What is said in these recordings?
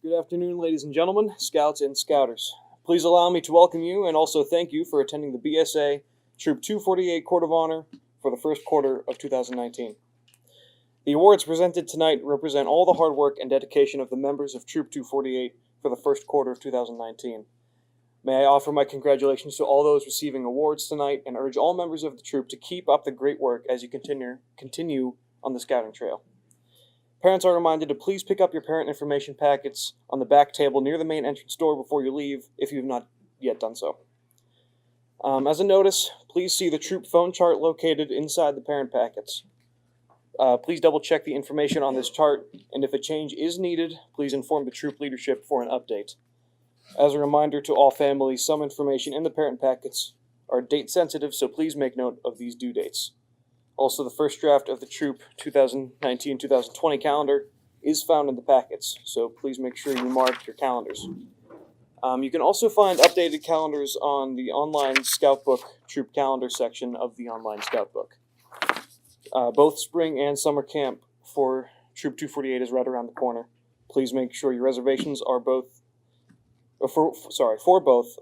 Good afternoon, ladies and gentlemen, Scouts and Scouters. Please allow me to welcome you and also thank you for attending the BSA Troop 248 Court of Honor for the first quarter of 2019. The awards presented tonight represent all the hard work and dedication of the members of Troop 248 for the first quarter of 2019. May I offer my congratulations to all those receiving awards tonight and urge all members of the troop to keep up the great work as you continue on the scouting trail. Parents are reminded to please pick up your parent information packets on the back table near the main entrance door before you leave if you have not yet done so. As a notice, please see the troop phone chart located inside the parent packets. Please double check the information on this chart, and if a change is needed, please inform the troop leadership for an update. As a reminder to all families, some information in the parent packets are date sensitive, so please make note of these due dates. Also, the first draft of the Troop 2019-2020 calendar is found in the packets, so please make sure you mark your calendars. You can also find updated calendars on the online Scout Book Troop Calendar section of the online Scout Book. Both spring and summer camp for Troop 248 is right around the corner. Please make sure your reservations are for both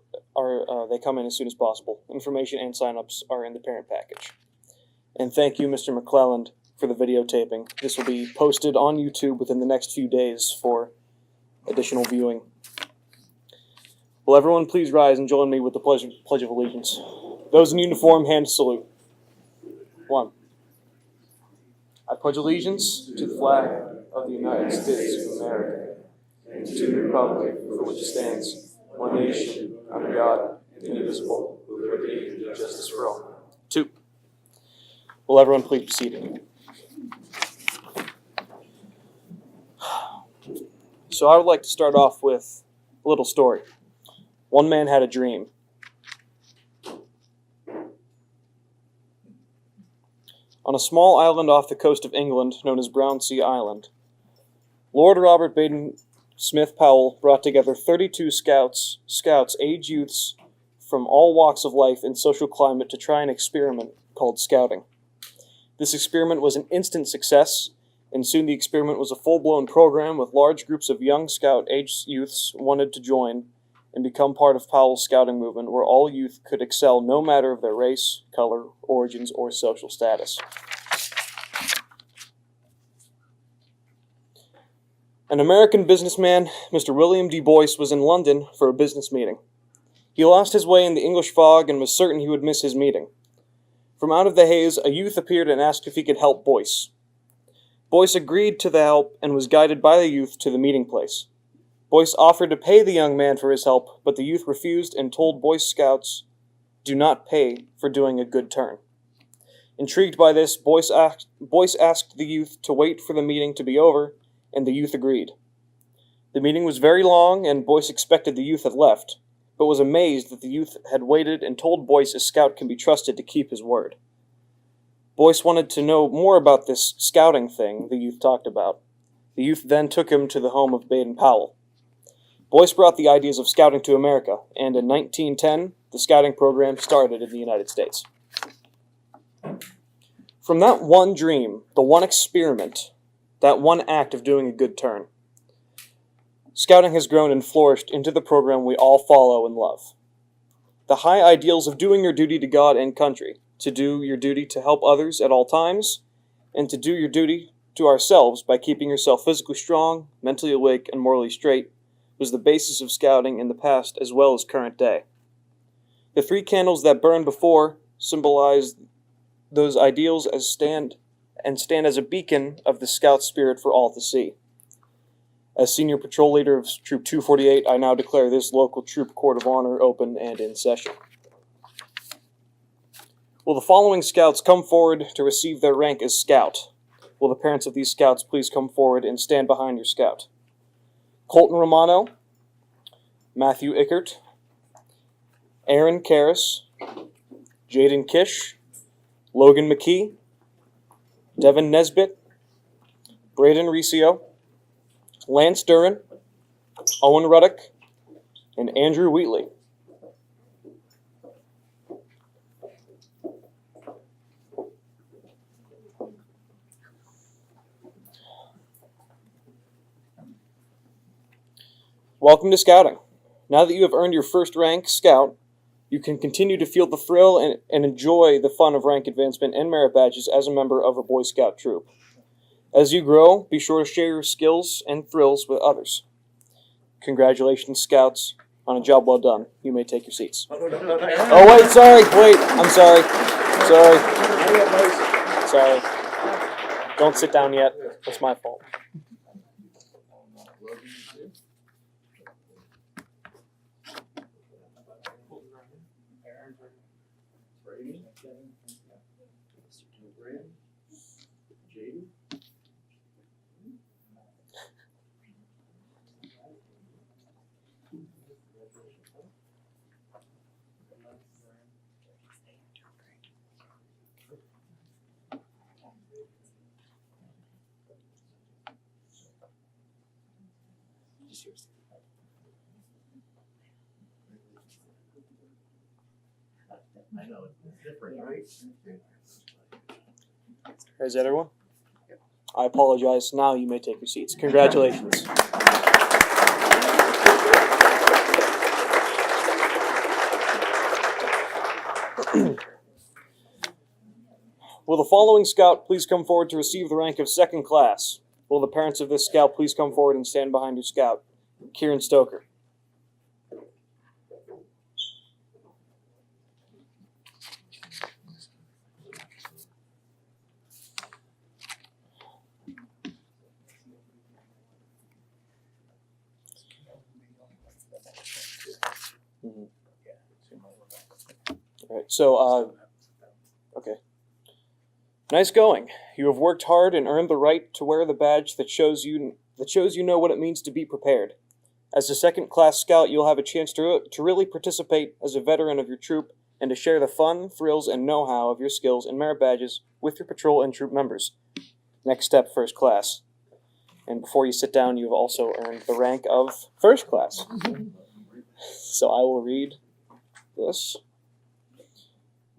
they come in as soon as possible. Information and signups are in the parent package. And thank you, Mr. McClelland, for the videotaping. This will be posted on YouTube within the next few days for additional viewing. Will everyone please rise and join me with the Pledge of Allegiance? Those in uniform, hand salute. 1. I pledge allegiance to the flag of the United States of America and to the republic for which it stands, one nation, under God, indivisible, with liberty and justice for all. 2. Will everyone please be seated? So I would like to start off with a little story. One man had a dream. On a small island off the coast of England known as Brownsea Island, Lord Robert Baden Smith Powell brought together 32 scouts, age youths from all walks of life and social climate to try an experiment called scouting. This experiment was an instant success, and soon the experiment was a full-blown program with large groups of young scout-age youths wanted to join and become part of Powell's scouting movement, where all youth could excel no matter of their race, color, origins, or social status. An American businessman, Mr. William D. Boyce, was in London for a business meeting. He lost his way in the English fog and was certain he would miss his meeting. From out of the haze, a youth appeared and asked if he could help Boyce. Boyce agreed to the help and was guided by the youth to the meeting place. Boyce offered to pay the young man for his help, but the youth refused and told Boyce scouts, "Do not pay for doing a good turn." Intrigued by this, Boyce asked the youth to wait for the meeting to be over, and the youth agreed. The meeting was very long, and Boyce expected the youth had left, but was amazed that the youth had waited and told Boyce a scout can be trusted to keep his word. Boyce wanted to know more about this scouting thing the youth talked about. The youth then took him to the home of Baden Powell. Boyce brought the ideas of scouting to America, and in 1910, the scouting program started in the United States. From that one dream, the one experiment, that one act of doing a good turn, scouting has grown and flourished into the program we all follow and love. The high ideals of doing your duty to God and country, to do your duty to help others at all times, and to do your duty to ourselves by keeping yourself physically strong, mentally awake, and morally straight, was the basis of scouting in the past as well as current day. The 3 candles that burned before symbolize those ideals as stand as a beacon of the scout spirit for all to see. As Senior Patrol Leader of Troop 248, I now declare this local Troop Court of Honor open and in session. Will the following scouts come forward to receive their rank as scout? Will the parents of these scouts please come forward and stand behind your scout? Colton Romano, Matthew Ickert, Aaron Karras, Jaden Kish, Logan McKee, Devin Nesbitt, Braden Riccio, Lance Duran, Owen Ruddock, and Andrew Wheatley. Welcome to Scouting. Now that you have earned your first rank, Scout, you can continue to feel the thrill and enjoy the fun of rank advancement and merit badges as a member of a Boy Scout troop. As you grow, be sure to share your skills and thrills with others. Congratulations, Scouts, on a job well done. You may take your seats. Oh, wait, sorry. Wait, I'm sorry. Sorry. Don't sit down yet. That's my fault. I know, it's different, right? Is that everyone? I apologize. Now you may take your seats. Congratulations. Will the following Scout please come forward to receive the rank of second class? Will the parents of this Scout please come forward and stand behind your Scout? Kieran Stoker. All right, so, okay. Nice going. You have worked hard and earned the right to wear the badge that shows you know what it means to be prepared. As a second-class Scout, you'll have a chance to really participate as a veteran of your troop and to share the fun, thrills, and know-how of your skills and merit badges with your patrol and troop members. Next step, first class. And before you sit down, you've also earned the rank of first class. So I will read this.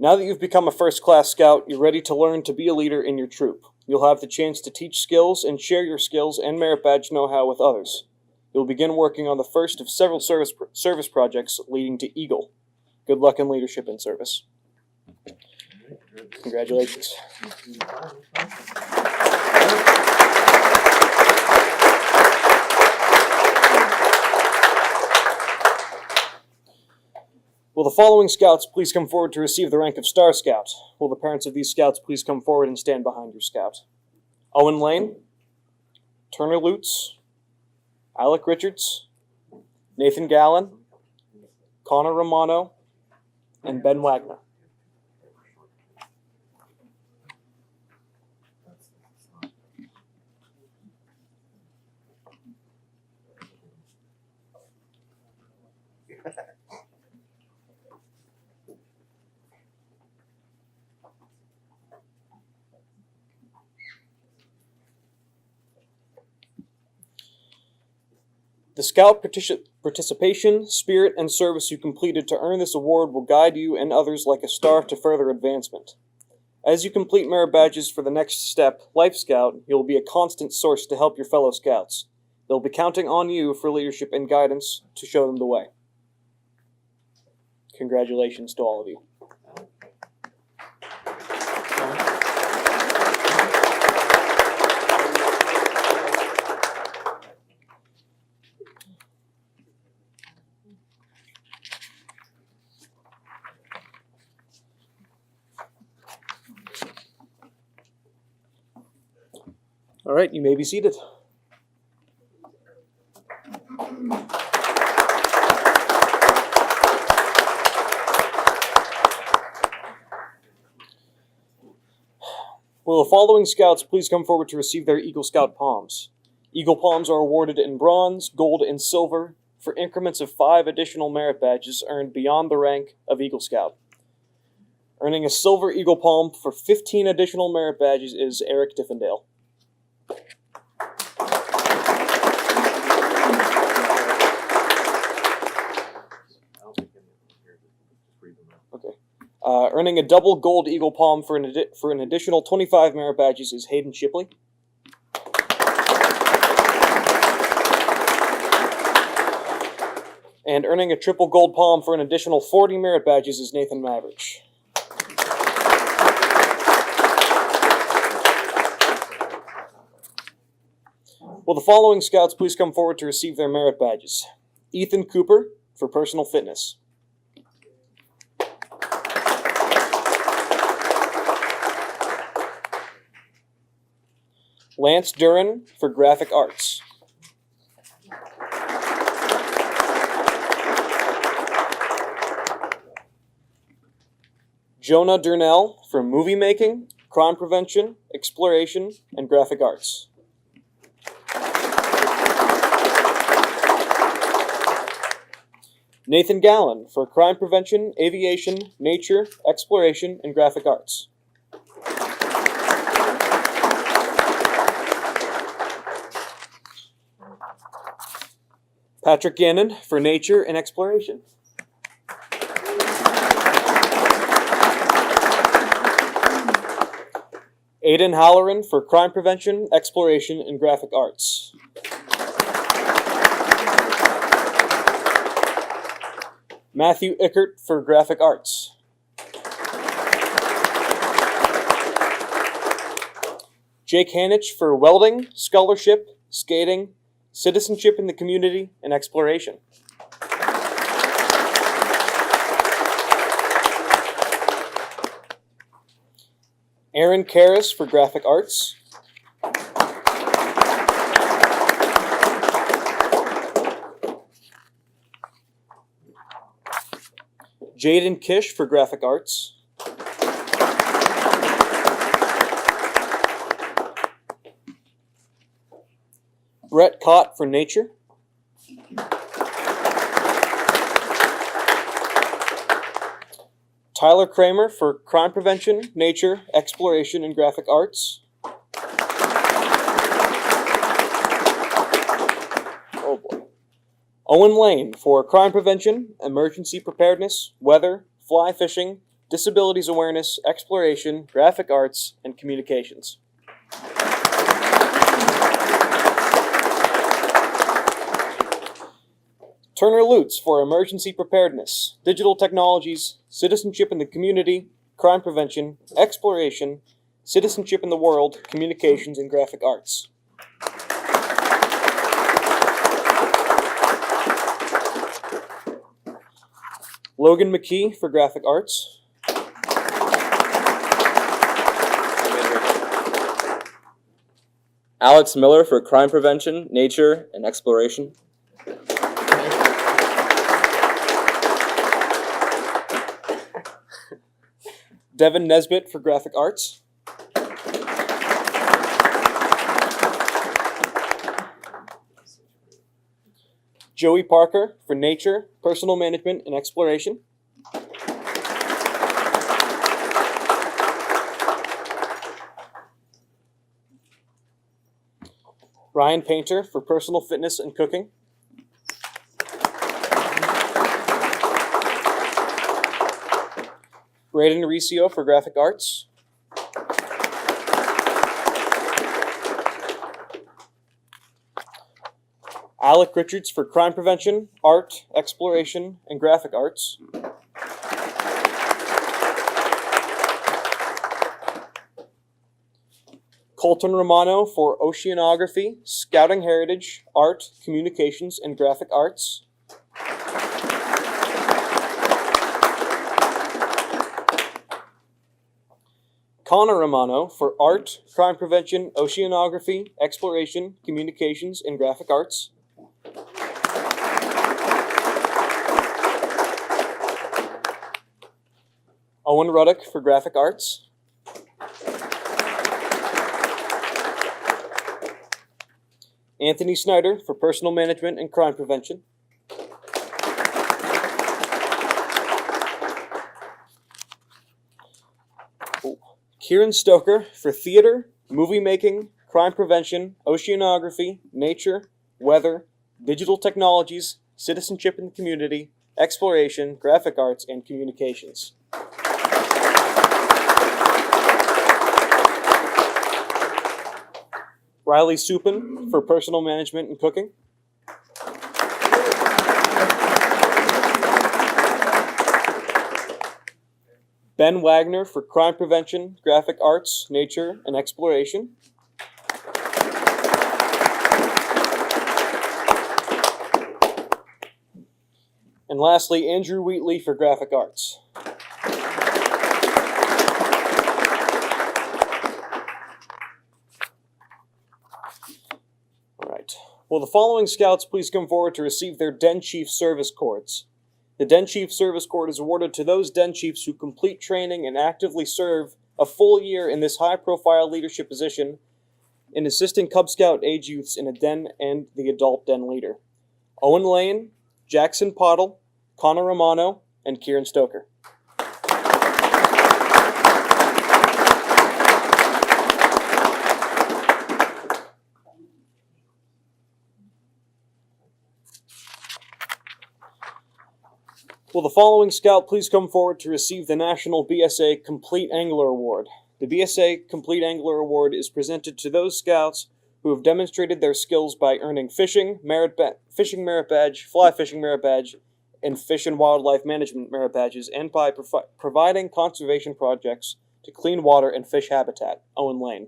Now that you've become a first-class Scout, you're ready to learn to be a leader in your troop. You'll have the chance to teach skills and share your skills and merit badge know-how with others. You'll begin working on the first of several service projects leading to Eagle. Good luck in leadership and service. Congratulations. Will the following Scouts please come forward to receive the rank of Star Scout? Will the parents of these Scouts please come forward and stand behind your Scout? Owen Lane, Turner Lutz, Alec Richards, Nathan Gallen, Connor Romano, and Ben Wagner. The Scout participation, spirit, and service you completed to earn this award will guide you and others like a star to further advancement. As you complete merit badges for the next step, Life Scout, you will be a constant source to help your fellow Scouts. They'll be counting on you for leadership and guidance to show them the way. Congratulations to all of you. All right, you may be seated. Will the following Scouts please come forward to receive their Eagle Scout Palms? Eagle Palms are awarded in bronze, gold, and silver for increments of 5 additional merit badges earned beyond the rank of Eagle Scout. Earning a silver Eagle Palm for 15 additional merit badges is Eric Diffendale. Okay. Earning a double gold Eagle Palm for an additional 25 merit badges is Hayden Shipley. And earning a triple gold palm for an additional 40 merit badges is Nathan Maverich. Will the following scouts please come forward to receive their merit badges? Ethan Cooper for personal fitness. Lance Duran for graphic arts. Jonah Durnell for movie making, crime prevention, exploration, and graphic arts. Nathan Gallen for crime prevention, aviation, nature, exploration, and graphic arts. Patrick Gannon for nature and exploration. Aiden Halloran for crime prevention, exploration, and graphic arts. Matthew Ickert for graphic arts. Jake Hanich for welding, scholarship, skating, citizenship in the community, and exploration. Aaron Karras for graphic arts. Jaden Kish for graphic arts. Brett Cott for nature. Tyler Kramer for crime prevention, nature, exploration, and graphic arts. Oh boy. Owen Lane for crime prevention, emergency preparedness, weather, fly fishing, disabilities awareness, exploration, graphic arts, and communications. Turner Lutz for emergency preparedness, digital technologies, citizenship in the community, crime prevention, exploration, citizenship in the world, communications, and graphic arts. Logan McKee for graphic arts. Alex Miller for crime prevention, nature, and exploration. Devin Nesbitt for graphic arts. Joey Parker for nature, personal management, and exploration. Ryan Painter for personal fitness and cooking. Braden Riccio for graphic arts. Alec Richards for crime prevention, art, exploration, and graphic arts. Colton Romano for oceanography, scouting heritage, art, communications, and graphic arts. Connor Romano for art, crime prevention, oceanography, exploration, communications, and graphic arts. Owen Ruddock for graphic arts. Anthony Snyder for personal management and crime prevention. Kieran Stoker for theater, movie making, crime prevention, oceanography, nature, weather, digital technologies, citizenship in the community, exploration, graphic arts, and communications. Riley Supin for personal management and cooking. Ben Wagner for crime prevention, graphic arts, nature, and exploration. And lastly, Andrew Wheatley for graphic arts. All right. Will the following scouts please come forward to receive their Den Chief Service Cords? The Den Chief Service Cord is awarded to those Den Chiefs who complete training and actively serve a full year in this high-profile leadership position in assisting Cub Scout age youths in a den and the adult den leader. Owen Lane, Jackson Pottle, Connor Romano, and Kieran Stoker. Will the following scout please come forward to receive the National BSA Complete Angler Award? The BSA Complete Angler Award is presented to those scouts who have demonstrated their skills by earning fishing merit badge, fly fishing merit badge, and fish and wildlife management merit badges, and by providing conservation projects to clean water and fish habitat. Owen Lane.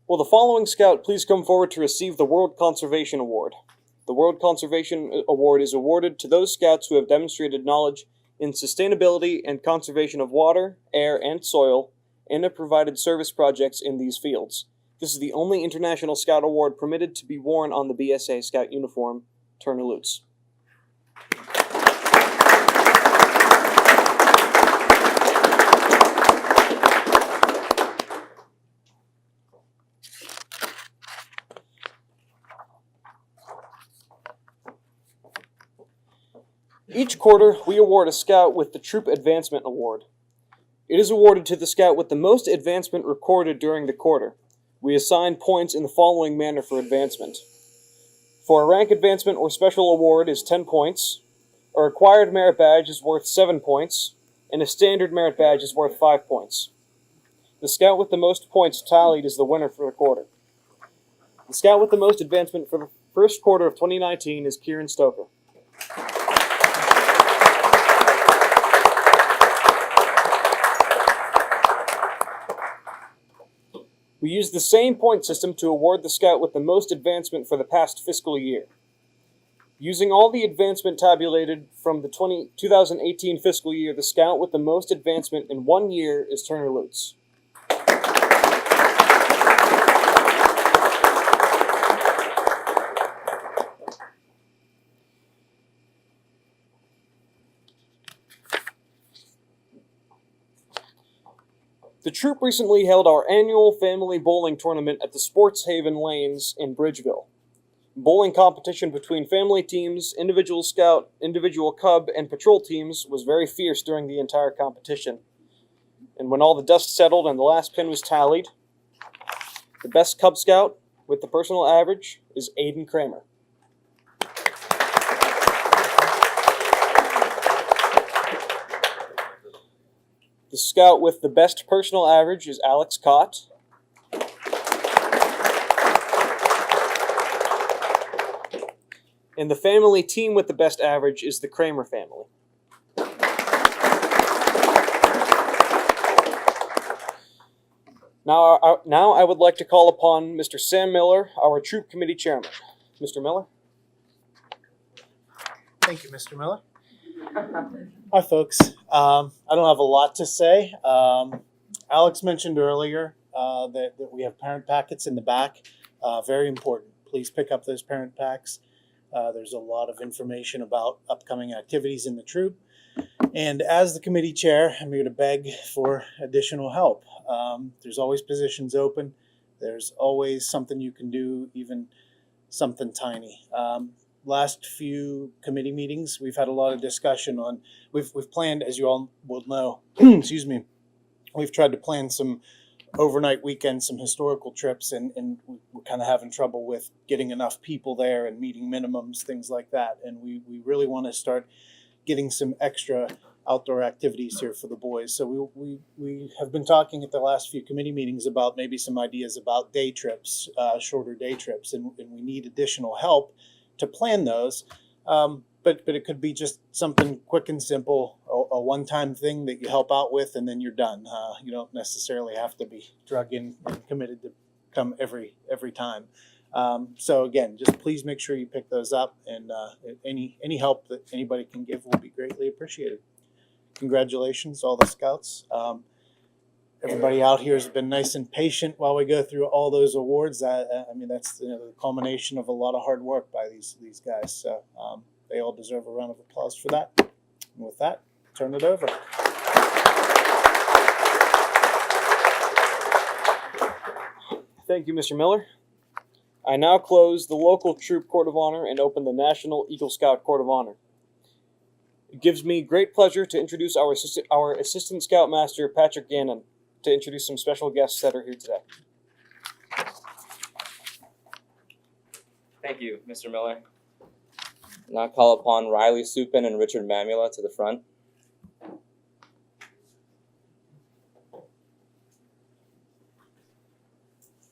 Will the following scout please come forward to receive the World Conservation Award? The World Conservation Award is awarded to those scouts who have demonstrated knowledge in sustainability and conservation of water, air, and soil, and have provided service projects in these fields. This is the only International Scout Award permitted to be worn on the BSA Scout uniform, Turner Lutz. Each quarter, we award a scout with the Troop Advancement Award. It is awarded to the scout with the most advancement recorded during the quarter. We assign points in the following manner for advancement. For a rank advancement or special award is 10 points, a required merit badge is worth 7 points, and a standard merit badge is worth 5 points. The scout with the most points tallied is the winner for the quarter. The scout with the most advancement for the first quarter of 2019 is Kieran Stoker. We use the same point system to award the scout with the most advancement for the past fiscal year. Using all the advancement tabulated from the 2018 fiscal year, the scout with the most advancement in 1 year is Turner Lutz. The troop recently held our annual family bowling tournament at the Sports Haven Lanes in Bridgeville. Bowling competition between family teams, individual scout, individual cub, and patrol teams was very fierce during the entire competition. And when all the dust settled and the last pin was tallied, the best Cub Scout with the personal average is Aiden Kramer. The scout with the best personal average is Alex Cott. And the family team with the best average is the Kramer family. Now I would like to call upon Mr. Sam Miller, our troop committee chairman. Mr. Miller? Thank you, Mr. Miller. Hi, folks. I don't have a lot to say. Alex mentioned earlier that we have parent packets in the back. Very important. Please pick up those parent packs. There's a lot of information about upcoming activities in the troop. And as the committee chair, I'm here to beg for additional help. There's always positions open. There's always something you can do, even something tiny. Last few committee meetings, we've had a lot of discussion on, we've planned, as you all will know, excuse me, we've tried to plan some overnight weekends, some historical trips, and we're kind of having trouble with getting enough people there and meeting minimums, things like that. And we really want to start getting some extra outdoor activities here for the boys. So we have been talking at the last few committee meetings about maybe some ideas about day trips, shorter day trips, and we need additional help to plan those. But it could be just something quick and simple, a one-time thing that you help out with, and then you're done. You don't necessarily have to be drug in and committed to come every time. So again, just please make sure you pick those up, and any help that anybody can give will be greatly appreciated. Congratulations, all the scouts. Everybody out here has been nice and patient while we go through all those awards. I mean, that's the culmination of a lot of hard work by these guys. So they all deserve a round of applause for that. And with that, turn it over. Thank you, Mr. Miller. I now close the local troop Court of Honor and open the National Eagle Scout Court of Honor. It gives me great pleasure to introduce our Assistant Scoutmaster, Patrick Gannon, to introduce some special guests that are here today. Thank you, Mr. Miller. Now call upon Riley Supin and Richard Mamula to the front.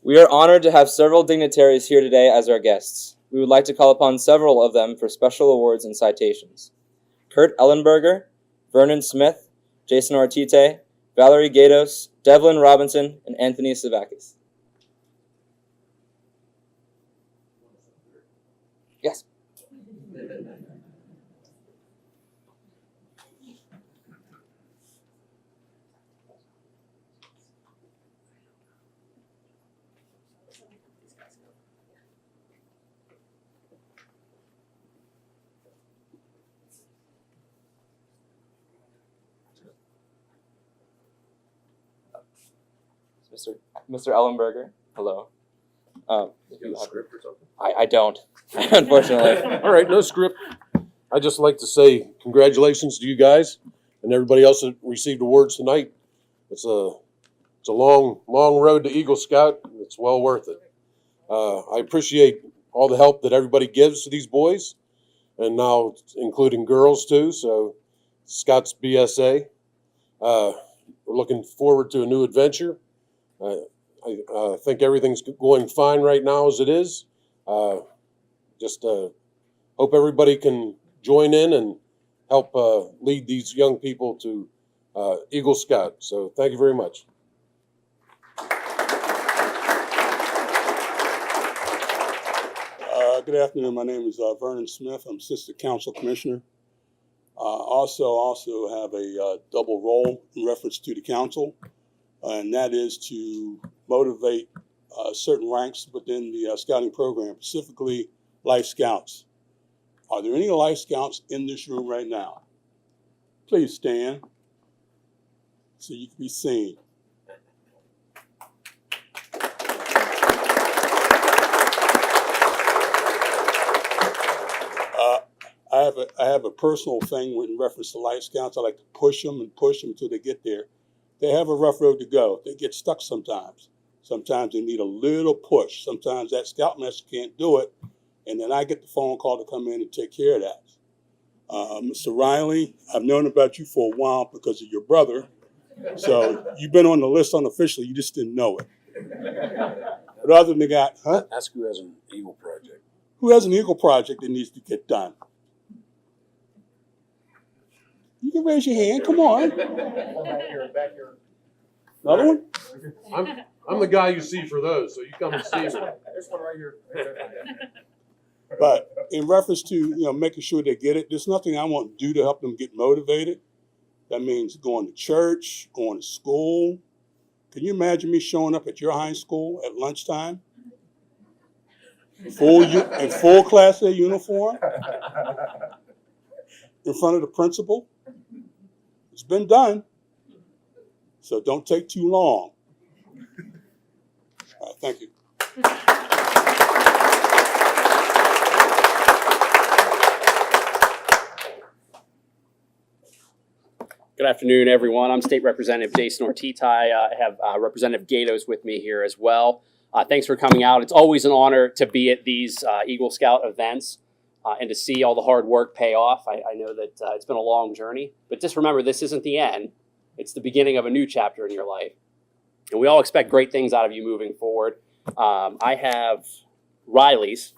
We are honored to have several dignitaries here today as our guests. We would like to call upon several of them for special awards and citations. Kurt Ellenberger, Vernon Smith, Jason Ortite, Valerie Gatos, Devlin Robinson, and Anthony Savakis. Yes. Mr. Ellenberger, hello. You have a script or something? I don't, unfortunately. All right, no script. I'd just like to say congratulations to you guys and everybody else that received awards tonight. It's a long road to Eagle Scout. It's well worth it. I appreciate all the help that everybody gives to these boys, and now including girls too. So, Scouts BSA. We're looking forward to a new adventure. I think everything's going fine right now as it is. Just hope everybody can join in and help lead these young people to Eagle Scout. So thank you very much. Good afternoon. My name is Vernon Smith. I'm Assistant Council Commissioner. Also have a double role in reference to the council, and that is to motivate certain ranks within the scouting program, specifically Life Scouts. Are there any Life Scouts in this room right now? Please stand so you can be seen. I have a personal thing in reference to Life Scouts. I like to push them until they get there. They have a rough road to go. They get stuck sometimes. Sometimes they need a little push. Sometimes that Scoutmaster can't do it, and then I get the phone call to come in and take care of that. Mr. Riley, I've known about you for a while because of your brother. So you've been on the list unofficially. You just didn't know it. But other than that, huh? Ask who has an Eagle project. Who has an Eagle project that needs to get done? You can raise your hand. Come on. Back here. Another one? I'm the guy you see for those, so you come and see me. This one right here. But in reference to making sure they get it, there's nothing I want to do to help them get motivated. That means going to church, going to school. Can you imagine me showing up at your high school at lunchtime? In full Class A uniform? In front of the principal? It's been done. So don't take too long. All right, thank you. Good afternoon, everyone. I'm State Representative Jason Ortite. I have Representative Gatos with me here as well. Thanks for coming out. It's always an honor to be at these Eagle Scout events. and to see all the hard work pay off. I know that it's been a long journey, but just remember, this isn't the end. It's the beginning of a new chapter in your life. And we all expect great things out of you moving forward. I have Riley's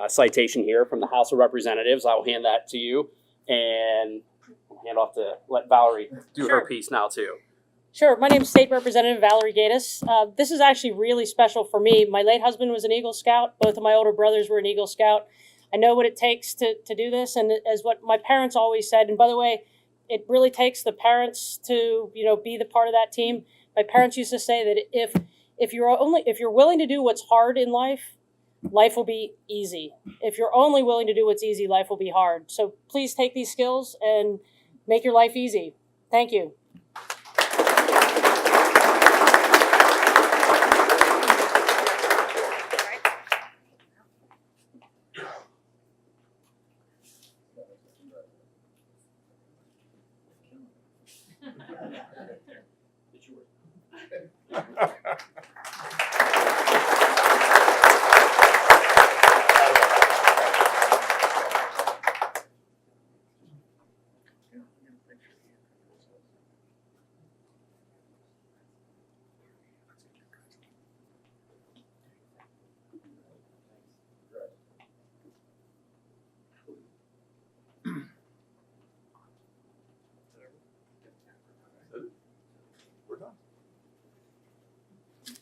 citation here from the House of Representatives. I'll hand that to you, and I'll hand off to let Valerie do her piece now too. Sure. My name is State Representative Valerie Gatiss. This is actually really special for me. My late husband was an Eagle Scout. Both of my older brothers were an Eagle Scout. I know what it takes to do this, and as what my parents always said, and by the way, it really takes the parents to, be the part of that team. My parents used to say that if you're willing to do what's hard in life, life will be easy. If you're only willing to do what's easy, life will be hard. So please take these skills and make your life easy. Thank you.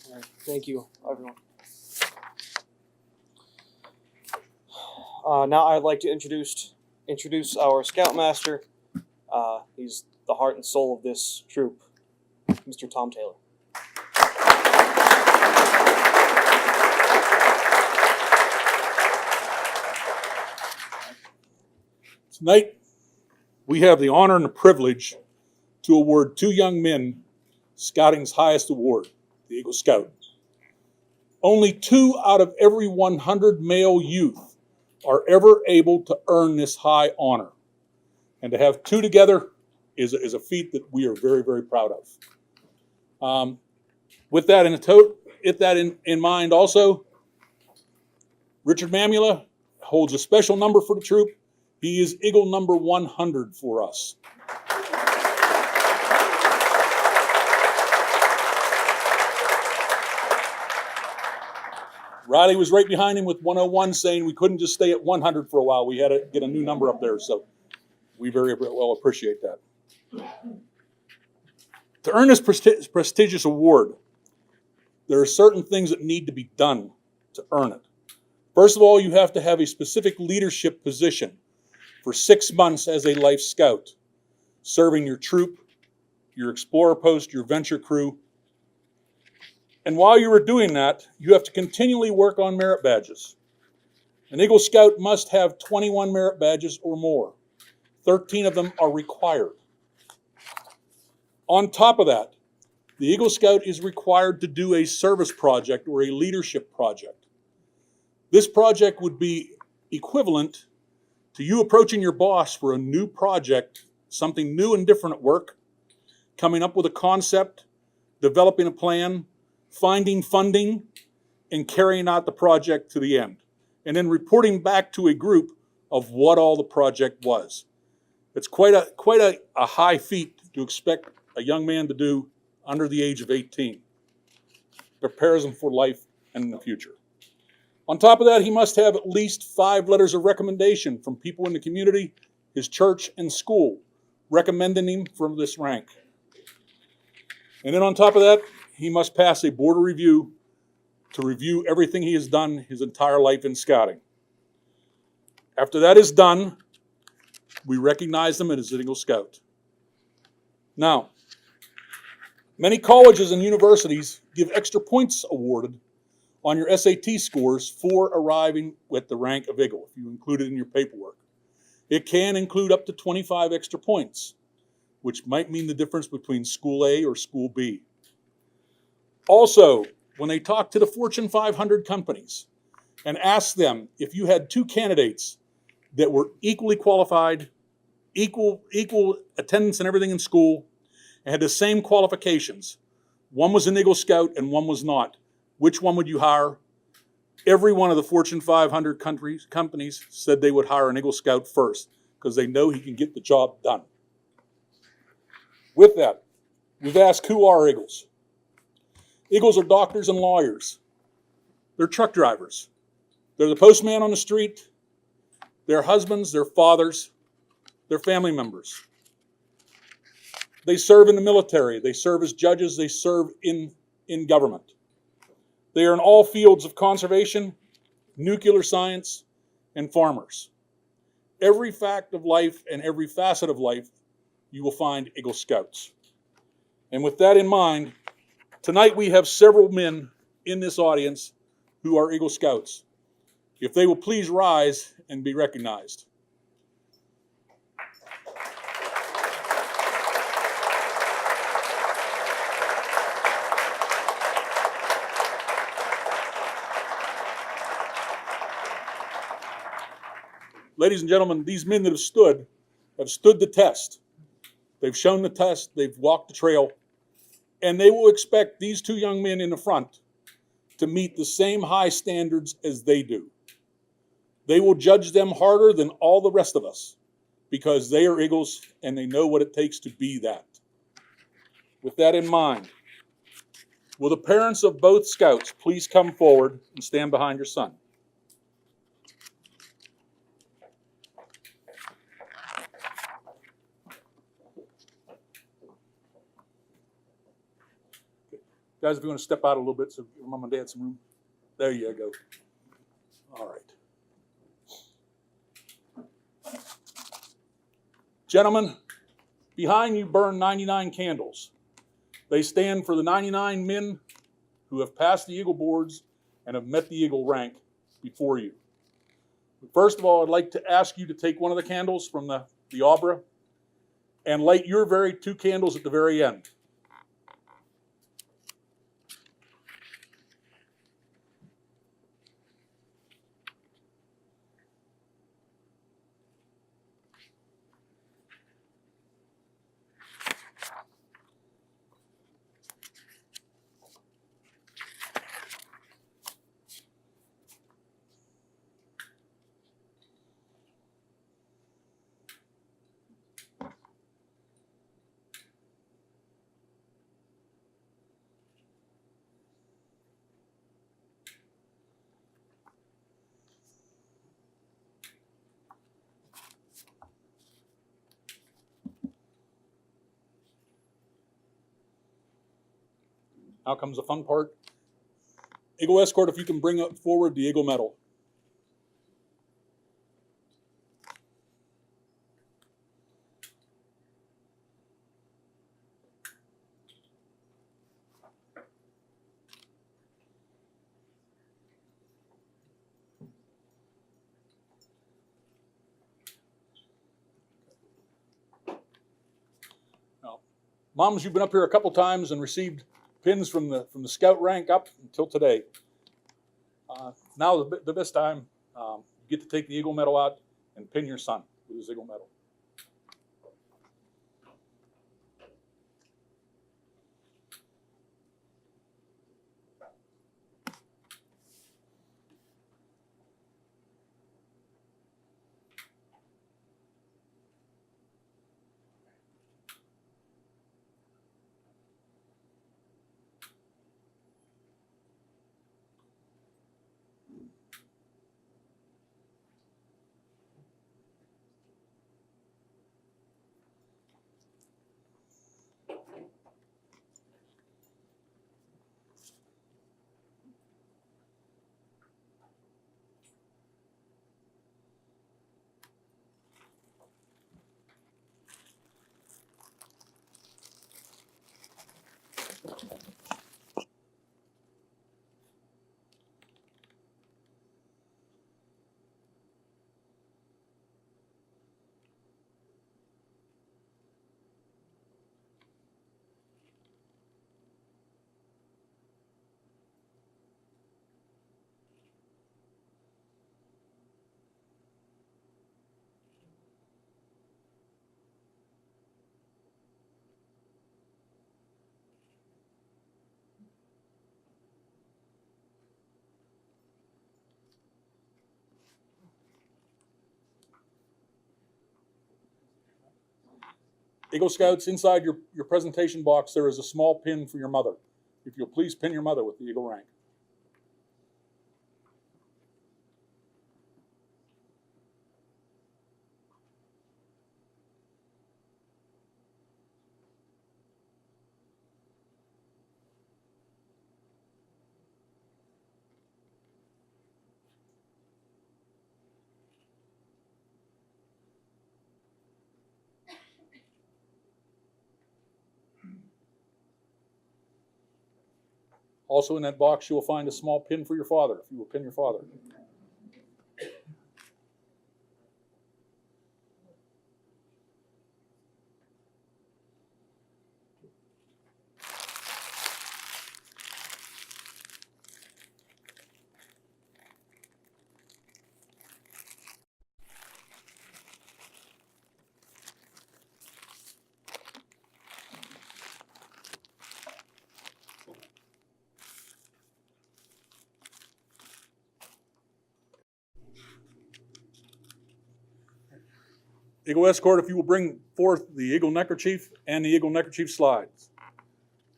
All right, thank you, everyone. Now I'd like to introduce our Scoutmaster. He's the heart and soul of this troop, Mr. Tom Taylor. Tonight, we have the honor and the privilege to award 2 young men Scouting's highest award, the Eagle Scout. Only 2 out of every 100 male youth are ever able to earn this high honor. And to have 2 together is a feat that we are very, very proud of. With that in mind also, Richard Mamula holds a special number for the troop. He is Eagle number 100 for us. Riley was right behind him with 101, saying we couldn't just stay at 100 for a while. We had to get a new number up there, so we very well appreciate that. To earn this prestigious award, there are certain things that need to be done to earn it. First of all, you have to have a specific leadership position for 6 months as a Life Scout, serving your troop, your Explorer Post, your Venture Crew. And while you are doing that, you have to continually work on merit badges. An Eagle Scout must have 21 merit badges or more. 13 of them are required. On top of that, the Eagle Scout is required to do a service project or a leadership project. This project would be equivalent to you approaching your boss for a new project, something new and different at work, coming up with a concept, developing a plan, finding funding, and carrying out the project to the end, and then reporting back to a group of what all the project was. It's quite a high feat to expect a young man to do under the age of 18. Prepares him for life and in the future. On top of that, he must have at least 5 letters of recommendation from people in the community, his church, and school, recommending him for this rank. And then on top of that, he must pass a board review to review everything he has done his entire life in scouting. After that is done, we recognize them as an Eagle Scout. Now, many colleges and universities give extra points awarded on your SAT scores for arriving at the rank of Eagle, if you include it in your paperwork. It can include up to 25 extra points, which might mean the difference between School A or School B. Also, when they talk to the Fortune 500 companies and ask them if you had 2 candidates that were equally qualified, equal attendance and everything in school, and had the same qualifications, one was an Eagle Scout and one was not, which one would you hire? Every one of the Fortune 500 companies said they would hire an Eagle Scout first because they know he can get the job done. With that, we've asked, who are Eagles? Eagles are doctors and lawyers. They're truck drivers. They're the postman on the street. They're husbands, they're fathers, they're family members. They serve in the military. They serve as judges. They serve in government. They are in all fields of conservation, nuclear science, and farmers. Every fact of life and every facet of life, you will find Eagle Scouts. And with that in mind, tonight we have several men in this audience who are Eagle Scouts. If they will please rise and be recognized. Ladies and gentlemen, these men that have stood the test. They've shown the test, they've walked the trail, and they will expect these two young men in the front to meet the same high standards as they do. They will judge them harder than all the rest of us because they are Eagles and they know what it takes to be that. With that in mind, will the parents of both Scouts please come forward and stand behind your son? Guys, if you want to step out a little bit so your mom and dad some room. There you go. All right. Gentlemen, behind you burn 99 candles. They stand for the 99 men who have passed the Eagle boards and have met the Eagle rank before you. First of all, I'd like to ask you to take one of the candles from the Abra and light your very two candles at the very end. Now comes the fun part. Eagle Escort, if you can bring up forward the Eagle Medal. Now, moms, you've been up here a couple times and received pins from the Scout rank up until today. Now the best time, you get to take the Eagle Medal out and pin your son with his Eagle Medal. Eagle Scouts, inside your presentation box, there is a small pin for your mother. If you'll please pin your mother with the Eagle rank. Also in that box, you will find a small pin for your father, if you will pin your father. Eagle Escort, if you will bring forth the Eagle Neckerchief and the Eagle Neckerchief slides.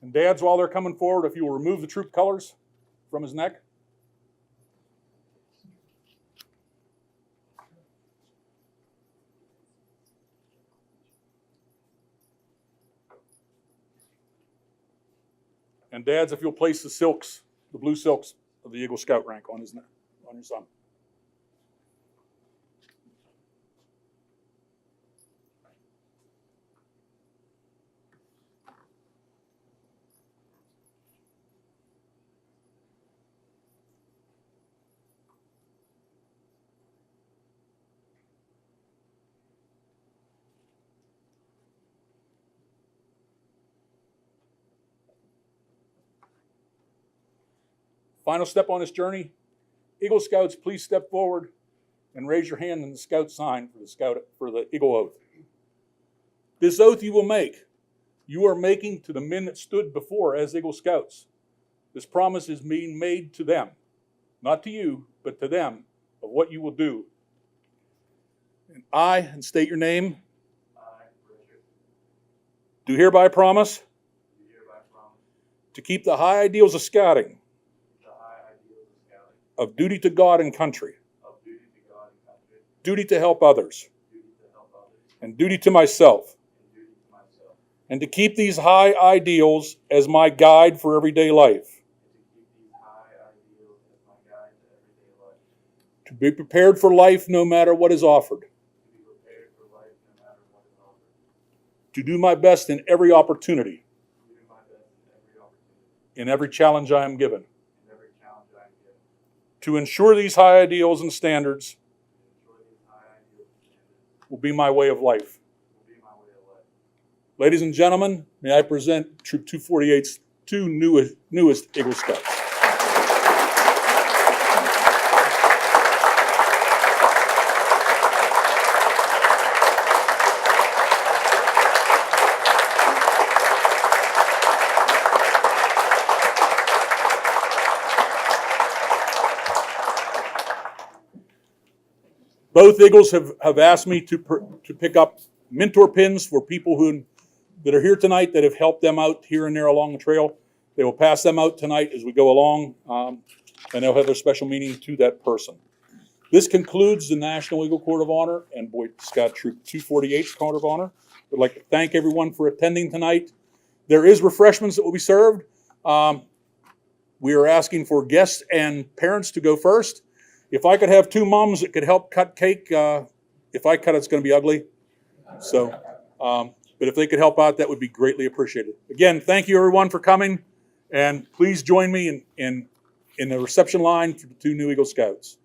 And dads, while they're coming forward, if you will remove the troop colors from his neck. And dads, if you'll place the silks, the blue silks of the Eagle Scout rank on his neck, on your son. Final step on this journey, Eagle Scouts, please step forward and raise your hand in the Scout sign for the Eagle Oath. This oath you will make, you are making to the men that stood before as Eagle Scouts. This promise is being made to them, not to you, but to them, of what you will do. And and state your name, do hereby promise to keep the high ideals of scouting, of duty to God and country, duty to help others, and duty to myself, and to keep these high ideals as my guide for everyday life, to be prepared for life no matter what is offered, to do my best in every opportunity, in every challenge I am given, to ensure these high ideals and standards will be my way of life. Ladies and gentlemen, may I present Troop 248's two newest Eagle Scouts. Both Eagles have asked me to pick up mentor pins for people that are here tonight that have helped them out here and there along the trail. They will pass them out tonight as we go along, and they'll have their special meaning to that person. This concludes the National Eagle Court of Honor and Boy Scout Troop 248's Court of Honor. I'd like to thank everyone for attending tonight. There is refreshments that will be served. We are asking for guests and parents to go first. If I could have two moms that could help cut cake, if I cut it's going to be ugly. So, but if they could help out, that would be greatly appreciated. Again, thank you everyone for coming, and please join me in the reception line for the two new Eagle Scouts.